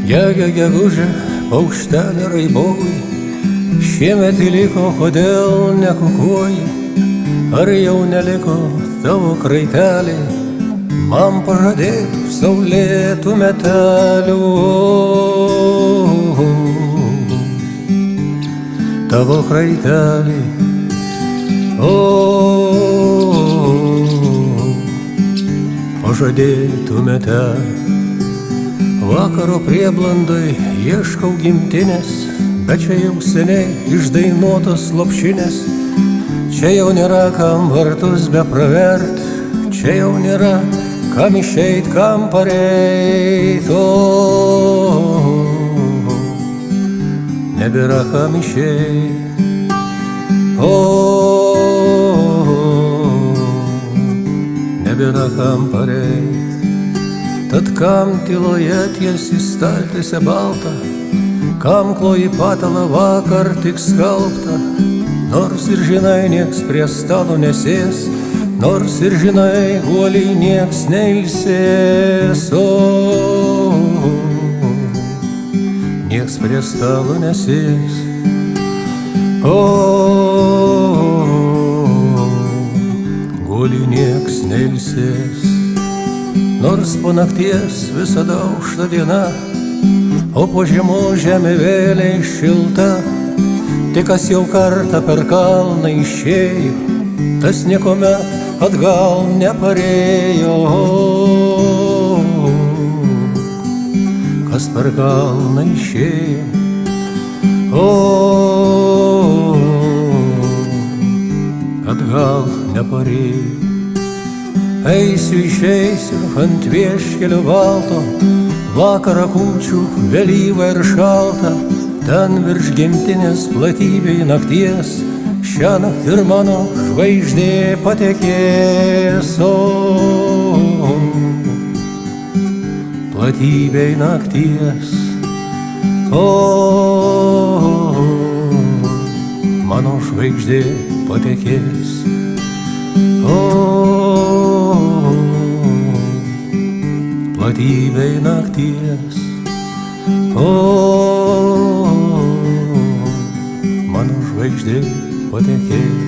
Gegužė, paukštelė raiboji, šiemet įliko, kodėl nekukuoji? Ar jau neliko tavo kraitelį, man pažadėtų saulėtų metelių? Tavo kraitelį, pažadėtų metelių. Vakaro prieblandoj ieškau gimtinės, bet čia jau seniai išdainuotos lopšinės. Čia jau nėra kam vartus bepravert, čia jau nėra kam išeit, kam pareit. Nebėra kam išeit, nebėra kam pareit. Tad kam tyloje tiesi staltiesę baltą, kam kloji patalą vakar tik skalbtą? Nors ir žinai, nieks prie stalo nesės, nors ir žinai, uoliai nieks neilsės. Nieks prie stalo nesės, uoliai nieks neilsės. Nors po nakties visada aušta diena, o po žiemos žemė vėliai šilta. Tik kas jau kartą per kalną išėjo, tas niekuomet atgal neparėjo. Kas per kalną išėjo, atgal neparėjo. Eisiu, išeisiu ant vieškelio balto, vakarą kūčių vėlyvą ir šaltą. Ten virš gimtinės platybėj nakties, šiąnakt ir mano žvaigždė patekės. Platybėj nakties, mano žvaigždė patekės. Platybėj nakties, mano žvaigždė patekės.